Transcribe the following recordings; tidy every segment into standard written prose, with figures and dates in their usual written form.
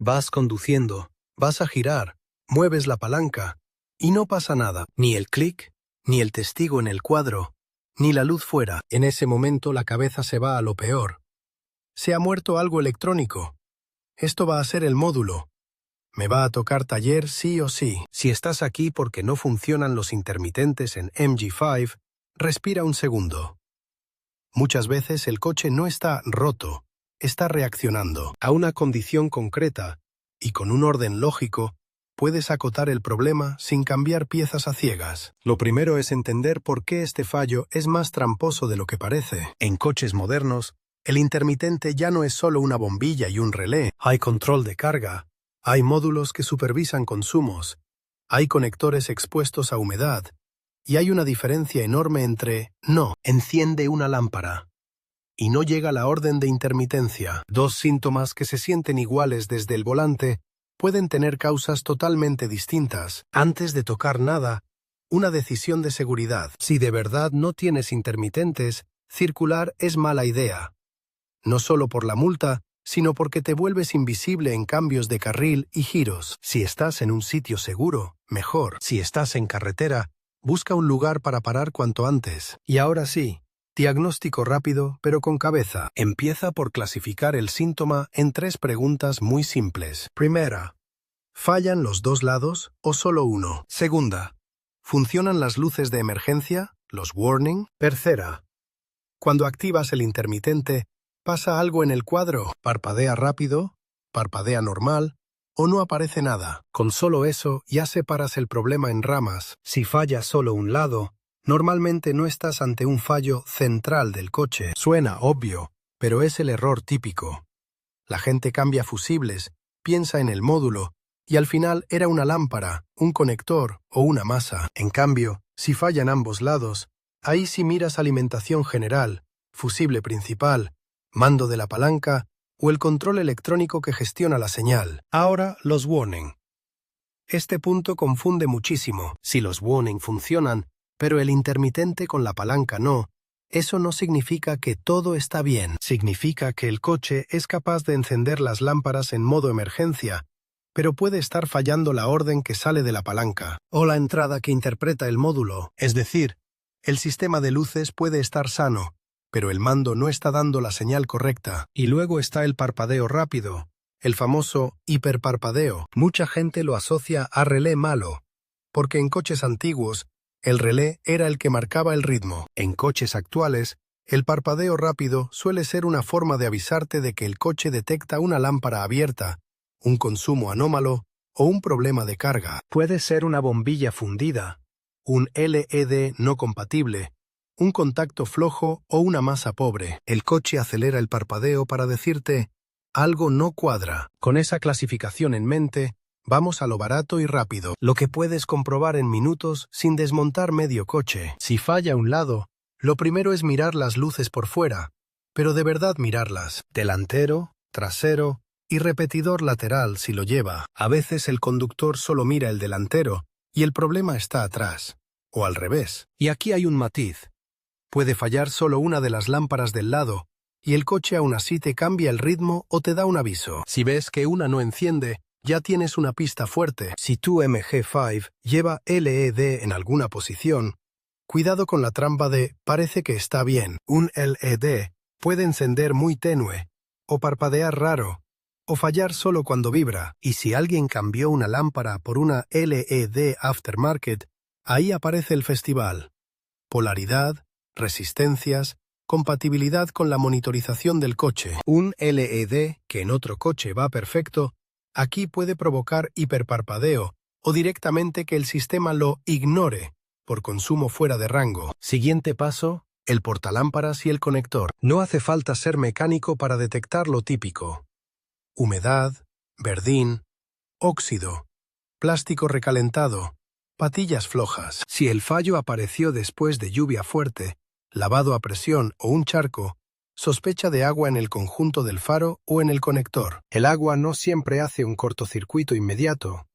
Vas conduciendo, vas a girar, mueves la palanca, y no pasa nada. Ni el clic, ni el testigo en el cuadro, ni la luz fuera. En ese momento la cabeza se va a lo peor. Se ha muerto algo electrónico. Esto va a ser el módulo. Me va a tocar taller sí o sí. Si estás aquí porque no funcionan los intermitentes en MG5, respira un segundo. Muchas veces el coche no está roto, está reaccionando a una condición concreta, y con un orden lógico, puedes acotar el problema sin cambiar piezas a ciegas. Lo primero es entender por qué este fallo es más tramposo de lo que parece. En coches modernos, el intermitente ya no es solo una bombilla y un relé. Hay control de carga, hay módulos que supervisan consumos, hay conectores expuestos a humedad, y hay una diferencia enorme entre no enciende una lámpara y no llega la orden de intermitencia. Dos síntomas que se sienten iguales desde el volante pueden tener causas totalmente distintas. Antes de tocar nada, una decisión de seguridad. Si de verdad no tienes intermitentes, circular es mala idea. No solo por la multa, sino porque te vuelves invisible en cambios de carril y giros. Si estás en un sitio seguro, mejor. Si estás en carretera, busca un lugar para parar cuanto antes. Y ahora sí, diagnóstico rápido, pero con cabeza. Empieza por clasificar el síntoma en 3 preguntas muy simples. Primera, ¿fallan los 2 lados o solo uno? Segunda, ¿funcionan las luces de emergencia, los warning? Tercera, cuando activas el intermitente, ¿pasa algo en el cuadro? ¿Parpadea rápido? ¿Parpadea normal? ¿O no aparece nada? Con solo eso ya separas el problema en ramas. Si falla solo un lado, normalmente no estás ante un fallo central del coche. Suena obvio, pero es el error típico. La gente cambia fusibles, piensa en el módulo, y al final era una lámpara, un conector o una masa. En cambio, si fallan ambos lados, ahí sí miras alimentación general, fusible principal, mando de la palanca o el control electrónico que gestiona la señal. Ahora, los warning. Este punto confunde muchísimo. Si los warning funcionan, pero el intermitente con la palanca no, eso no significa que todo está bien. Significa que el coche es capaz de encender las lámparas en modo emergencia, pero puede estar fallando la orden que sale de la palanca, o la entrada que interpreta el módulo. Es decir, el sistema de luces puede estar sano, pero el mando no está dando la señal correcta. Y luego está el parpadeo rápido, el famoso hiperparpadeo. Mucha gente lo asocia a relé malo, porque en coches antiguos, el relé era el que marcaba el ritmo. En coches actuales, el parpadeo rápido suele ser una forma de avisarte de que el coche detecta una lámpara abierta, un consumo anómalo o un problema de carga. Puede ser una bombilla fundida, un LED no compatible, un contacto flojo o una masa pobre. El coche acelera el parpadeo para decirte, algo no cuadra. Con esa clasificación en mente, vamos a lo barato y rápido, lo que puedes comprobar en minutos sin desmontar medio coche. Si falla un lado, lo primero es mirar las luces por fuera, pero de verdad mirarlas. Delantero, trasero y repetidor lateral si lo lleva. A veces el conductor solo mira el delantero y el problema está atrás, o al revés. Y aquí hay un matiz. Puede fallar solo una de las lámparas del lado, y el coche aún así te cambia el ritmo o te da un aviso. Si ves que una no enciende, ya tienes una pista fuerte. Si tu MG5 lleva LED en alguna posición, cuidado con la trampa de parece que está bien. Un LED puede encender muy tenue, o parpadear raro, o fallar solo cuando vibra. Y si alguien cambió una lámpara por una LED aftermarket, ahí aparece el festival. Polaridad, resistencias, compatibilidad con la monitorización del coche. Un LED, que en otro coche va perfecto, aquí puede provocar hiperparpadeo o directamente que el sistema lo ignore por consumo fuera de rango. Siguiente paso, el portalámparas y el conector. No hace falta ser mecánico para detectar lo típico. Humedad, verdín, óxido, plástico recalentado, patillas flojas. Si el fallo apareció después de lluvia fuerte, lavado a presión o un charco, sospecha de agua en el conjunto del faro o en el conector. El agua no siempre hace un cortocircuito inmediato.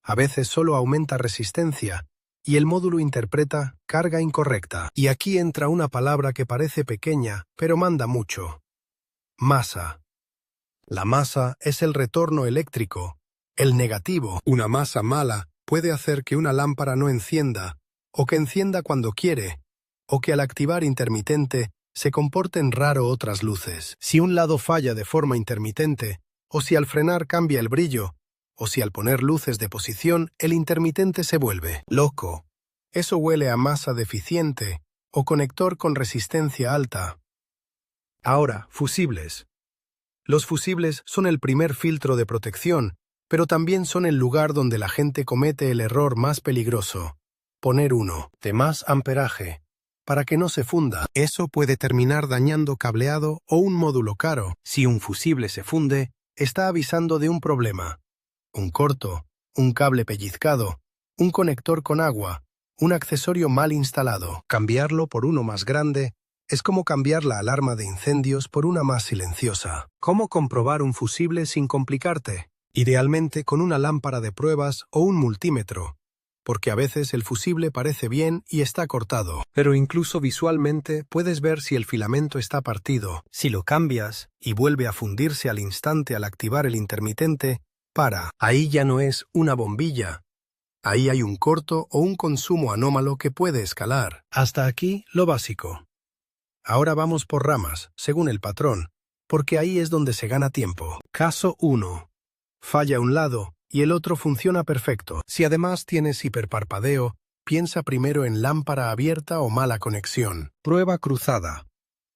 A veces solo aumenta resistencia y el módulo interpreta carga incorrecta. Y aquí entra una palabra que parece pequeña, pero manda mucho. Masa. La masa es el retorno eléctrico, el negativo. Una masa mala puede hacer que una lámpara no encienda, o que encienda cuando quiere, o que al activar intermitente se comporten raro otras luces. Si un lado falla de forma intermitente, o si al frenar cambia el brillo, o si al poner luces de posición el intermitente se vuelve loco. Eso huele a masa deficiente o conector con resistencia alta. Ahora, fusibles. Los fusibles son el primer filtro de protección, pero también son el lugar donde la gente comete el error más peligroso: poner uno de más amperaje para que no se funda. Eso puede terminar dañando cableado o un módulo caro. Si un fusible se funde, está avisando de un problema: un corto, un cable pellizcado, un conector con agua, un accesorio mal instalado. Cambiarlo por uno más grande es como cambiar la alarma de incendios por una más silenciosa. ¿Cómo comprobar un fusible sin complicarte? Idealmente con una lámpara de pruebas o un multímetro, porque a veces el fusible parece bien y está cortado. Pero incluso visualmente puedes ver si el filamento está partido. Si lo cambias y vuelve a fundirse al instante al activar el intermitente, para. Ahí ya no es una bombilla. Ahí hay un corto o un consumo anómalo que puede escalar. Hasta aquí lo básico. Ahora vamos por ramas, según el patrón, porque ahí es donde se gana tiempo. Caso 1. Falla un lado y el otro funciona perfecto. Si además tienes hiperparpadeo, piensa primero en lámpara abierta o mala conexión. Prueba cruzada.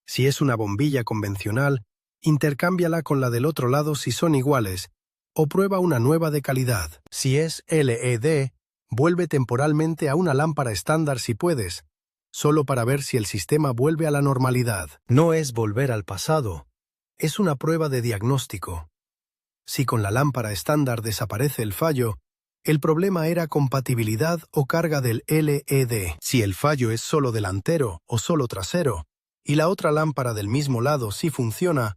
Si es una bombilla convencional, intercámbiala con la del otro lado si son iguales, o prueba una nueva de calidad. Si es LED, vuelve temporalmente a una lámpara estándar si puedes, solo para ver si el sistema vuelve a la normalidad. No es volver al pasado, es una prueba de diagnóstico. Si con la lámpara estándar desaparece el fallo, el problema era compatibilidad o carga del LED. Si el fallo es solo delantero o solo trasero, y la otra lámpara del mismo lado sí funciona,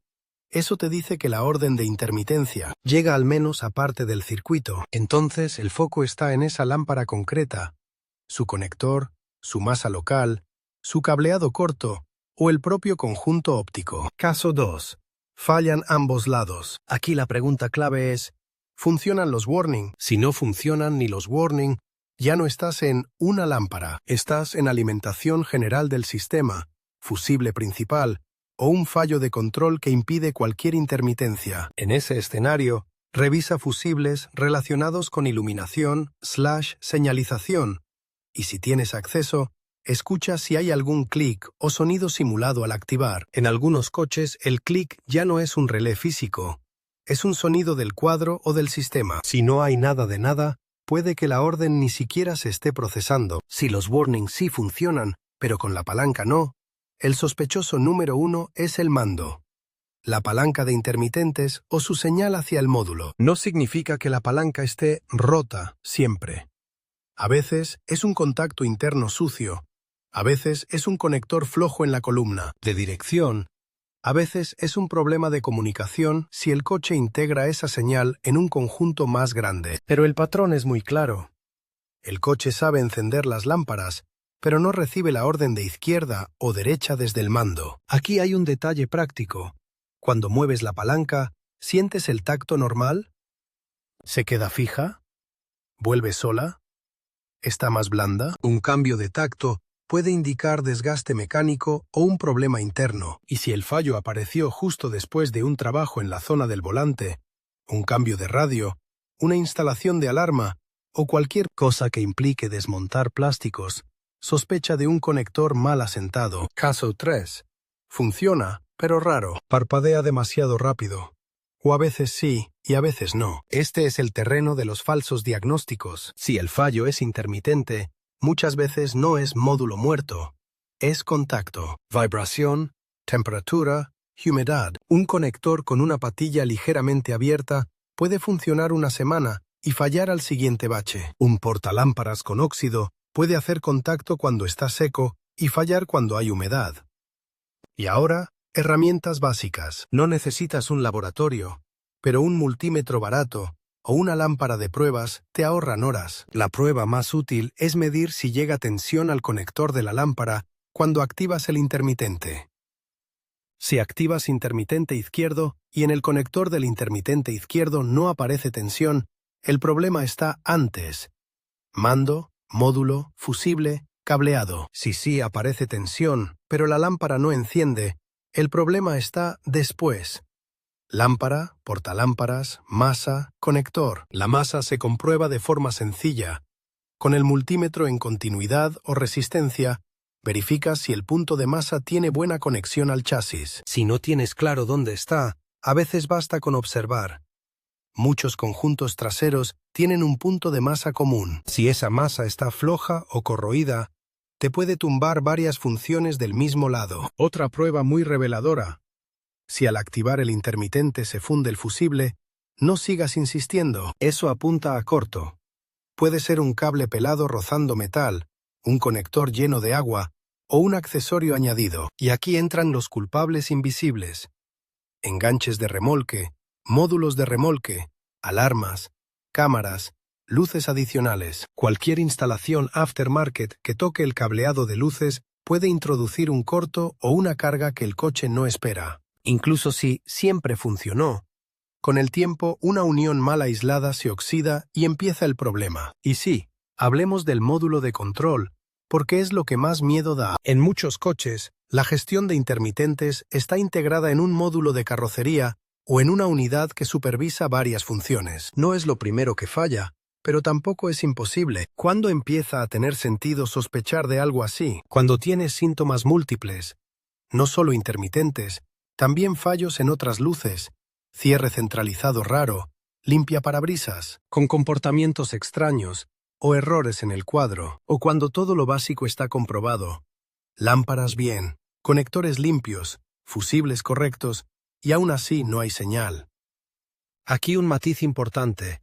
eso te dice que la orden de intermitencia llega al menos a parte del circuito. Entonces el foco está en esa lámpara concreta, su conector, su masa local, su cableado corto o el propio conjunto óptico. Caso 2. Fallan ambos lados. Aquí la pregunta clave es: ¿funcionan los warning? Si no funcionan ni los warning, ya no estás en una lámpara, estás en alimentación general del sistema, fusible principal, o un fallo de control que impide cualquier intermitencia. En ese escenario, revisa fusibles relacionados con iluminación/señalización, y si tienes acceso, escucha si hay algún clic o sonido simulado al activar. En algunos coches, el clic ya no es un relé físico, es un sonido del cuadro o del sistema. Si no hay nada de nada, puede que la orden ni siquiera se esté procesando. Si los warnings sí funcionan, pero con la palanca no, el sospechoso número 1 es el mando, la palanca de intermitentes o su señal hacia el módulo. No significa que la palanca esté rota siempre. A veces es un contacto interno sucio, a veces es un conector flojo en la columna de dirección, a veces es un problema de comunicación si el coche integra esa señal en un conjunto más grande. Pero el patrón es muy claro. El coche sabe encender las lámparas, pero no recibe la orden de izquierda o derecha desde el mando. Aquí hay un detalle práctico. Cuando mueves la palanca, ¿sientes el tacto normal? ¿Se queda fija? ¿Vuelve sola? ¿Está más blanda? Un cambio de tacto puede indicar desgaste mecánico o un problema interno, y si el fallo apareció justo después de un trabajo en la zona del volante, un cambio de radio, una instalación de alarma o cualquier cosa que implique desmontar plásticos, sospecha de un conector mal asentado. Caso 3. Funciona, pero raro. Parpadea demasiado rápido. O a veces sí, y a veces no. Este es el terreno de los falsos diagnósticos. Si el fallo es intermitente, muchas veces no es módulo muerto. Es contacto, vibración, temperatura, humedad. Un conector con una patilla ligeramente abierta puede funcionar una semana y fallar al siguiente bache. Un portalámparas con óxido puede hacer contacto cuando está seco y fallar cuando hay humedad. Y ahora, herramientas básicas. No necesitas un laboratorio, pero un multímetro barato o una lámpara de pruebas te ahorran horas. La prueba más útil es medir si llega tensión al conector de la lámpara cuando activas el intermitente. Si activas intermitente izquierdo y en el conector del intermitente izquierdo no aparece tensión, el problema está antes. Mando, módulo, fusible, cableado. Si sí aparece tensión, pero la lámpara no enciende, el problema está después. Lámpara, portalámparas, masa, conector. La masa se comprueba de forma sencilla. Con el multímetro en continuidad o resistencia, verificas si el punto de masa tiene buena conexión al chasis. Si no tienes claro dónde está, a veces basta con observar. Muchos conjuntos traseros tienen un punto de masa común. Si esa masa está floja o corroída, te puede tumbar varias funciones del mismo lado. Otra prueba muy reveladora. Si al activar el intermitente se funde el fusible, no sigas insistiendo. Eso apunta a corto. Puede ser un cable pelado rozando metal, un conector lleno de agua o un accesorio añadido. Y aquí entran los culpables invisibles. Enganches de remolque, módulos de remolque, alarmas, cámaras, luces adicionales. Cualquier instalación aftermarket que toque el cableado de luces puede introducir un corto o una carga que el coche no espera. Incluso si siempre funcionó, con el tiempo una unión mal aislada se oxida y empieza el problema. Y sí, hablemos del módulo de control, porque es lo que más miedo da. En muchos coches, la gestión de intermitentes está integrada en un módulo de carrocería o en una unidad que supervisa varias funciones. No es lo primero que falla, pero tampoco es imposible. ¿Cuándo empieza a tener sentido sospechar de algo así? Cuando tienes síntomas múltiples, no solo intermitentes, también fallos en otras luces, cierre centralizado raro, limpiaparabrisas, con comportamientos extraños, o errores en el cuadro, o cuando todo lo básico está comprobado. Lámparas bien, conectores limpios, fusibles correctos, y aún así no hay señal. Aquí un matiz importante.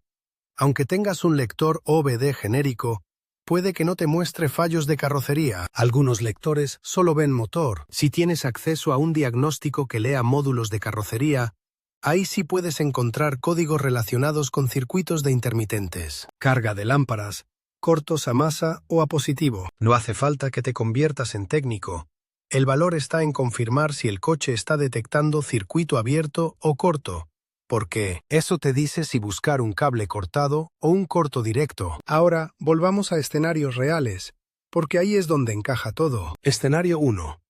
Aunque tengas un lector OBD genérico, puede que no te muestre fallos de carrocería. Algunos lectores solo ven motor. Si tienes acceso a un diagnóstico que lea módulos de carrocería, ahí sí puedes encontrar códigos relacionados con circuitos de intermitentes, carga de lámparas, cortos a masa o a positivo. No hace falta que te conviertas en técnico. El valor está en confirmar si el coche está detectando circuito abierto o corto, porque eso te dice si buscar un cable cortado o un corto directo. Ahora, volvamos a escenarios reales, porque ahí es donde encaja todo. Escenario 1.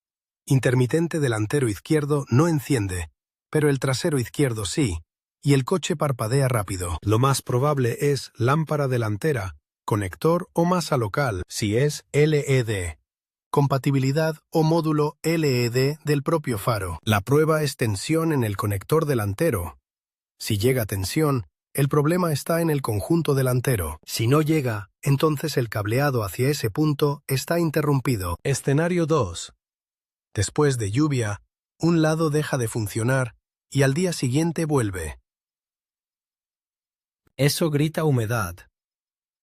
Intermitente delantero izquierdo no enciende, pero el trasero izquierdo sí, y el coche parpadea rápido. Lo más probable es lámpara delantera, conector o masa local, si es LED. Compatibilidad o módulo LED del propio faro. La prueba es tensión en el conector delantero. Si llega tensión, el problema está en el conjunto delantero. Si no llega, entonces el cableado hacia ese punto está interrumpido. Escenario 2. Después de lluvia, un lado deja de funcionar y al día siguiente vuelve. Eso grita humedad.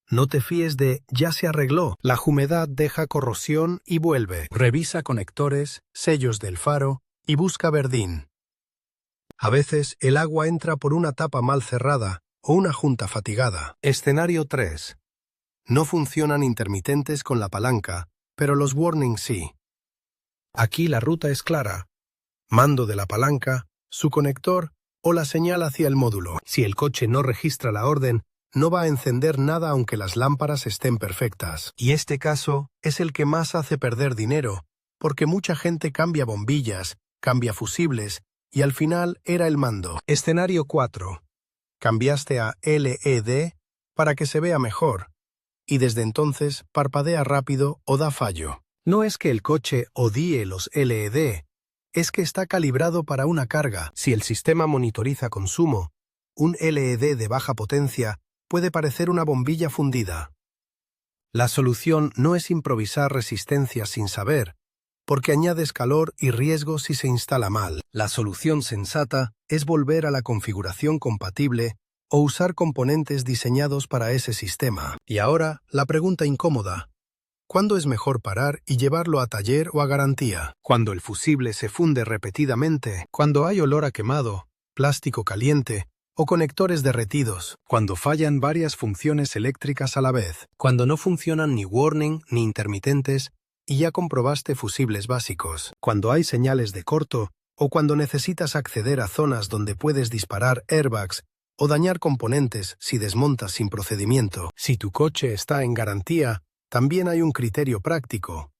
No te fíes de «ya se arregló». La humedad deja corrosión y vuelve. Revisa conectores, sellos del faro y busca verdín. A veces el agua entra por una tapa mal cerrada o una junta fatigada. Escenario 3. No funcionan intermitentes con la palanca, pero los warnings sí. Aquí la ruta es clara. Mando de la palanca, su conector o la señal hacia el módulo. Si el coche no registra la orden, no va a encender nada aunque las lámparas estén perfectas. Y este caso es el que más hace perder dinero, porque mucha gente cambia bombillas, cambia fusibles, y al final era el mando. Escenario 4. Cambiaste a LED para que se vea mejor, y desde entonces parpadea rápido o da fallo. No es que el coche odie los LED, es que está calibrado para una carga. Si el sistema monitoriza consumo, un LED de baja potencia puede parecer una bombilla fundida. La solución no es improvisar resistencias sin saber, porque añades calor y riesgo si se instala mal. La solución sensata es volver a la configuración compatible o usar componentes diseñados para ese sistema. Y ahora, la pregunta incómoda. ¿Cuándo es mejor parar y llevarlo a taller o a garantía? Cuando el fusible se funde repetidamente, cuando hay olor a quemado, plástico caliente o conectores derretidos, cuando fallan varias funciones eléctricas a la vez, cuando no funcionan ni warning ni intermitentes y ya comprobaste fusibles básicos, cuando hay señales de corto o cuando necesitas acceder a zonas donde puedes disparar airbags o dañar componentes si desmontas sin procedimiento. Si tu coche está en garantía, también hay un criterio práctico.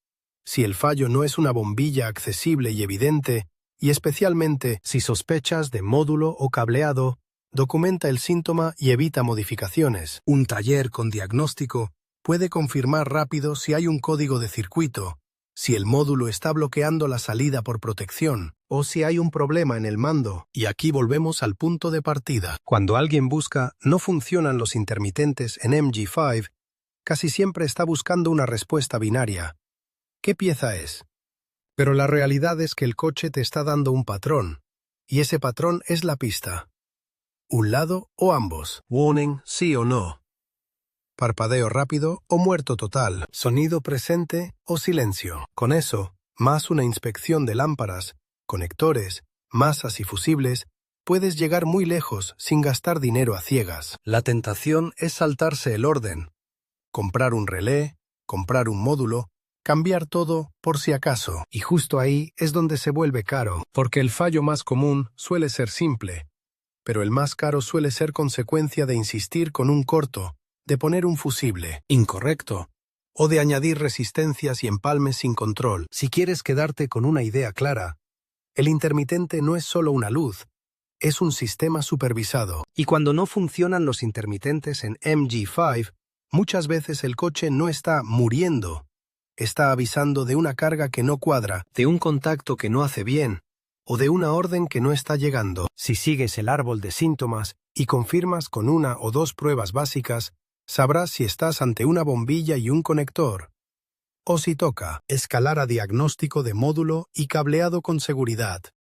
Si el fallo no es una bombilla accesible y evidente, y especialmente si sospechas de módulo o cableado, documenta el síntoma y evita modificaciones. Un taller con diagnóstico puede confirmar rápido si hay un código de circuito, si el módulo está bloqueando la salida por protección, o si hay un problema en el mando. Y aquí volvemos al punto de partida. Cuando alguien busca "no funcionan los intermitentes en MG5", casi siempre está buscando una respuesta binaria. ¿Qué pieza es? Pero la realidad es que el coche te está dando un patrón, y ese patrón es la pista. Un lado o ambos. Warning, sí o no. Parpadeo rápido o muerto total. Sonido presente o silencio. Con eso, más una inspección de lámparas, conectores, masas y fusibles, puedes llegar muy lejos sin gastar dinero a ciegas. La tentación es saltarse el orden. Comprar un relé, comprar un módulo, cambiar todo por si acaso. Y justo ahí es donde se vuelve caro, porque el fallo más común suele ser simple, pero el más caro suele ser consecuencia de insistir con un corto, de poner un fusible incorrecto, o de añadir resistencias y empalmes sin control. Si quieres quedarte con una idea clara, el intermitente no es solo una luz, es un sistema supervisado. Y cuando no funcionan los intermitentes en MG5, muchas veces el coche no está muriendo, está avisando de una carga que no cuadra, de un contacto que no hace bien, o de una orden que no está llegando. Si sigues el árbol de síntomas y confirmas con una o dos pruebas básicas, sabrás si estás ante una bombilla y un conector, o si toca escalar a diagnóstico de módulo y cableado con seguridad.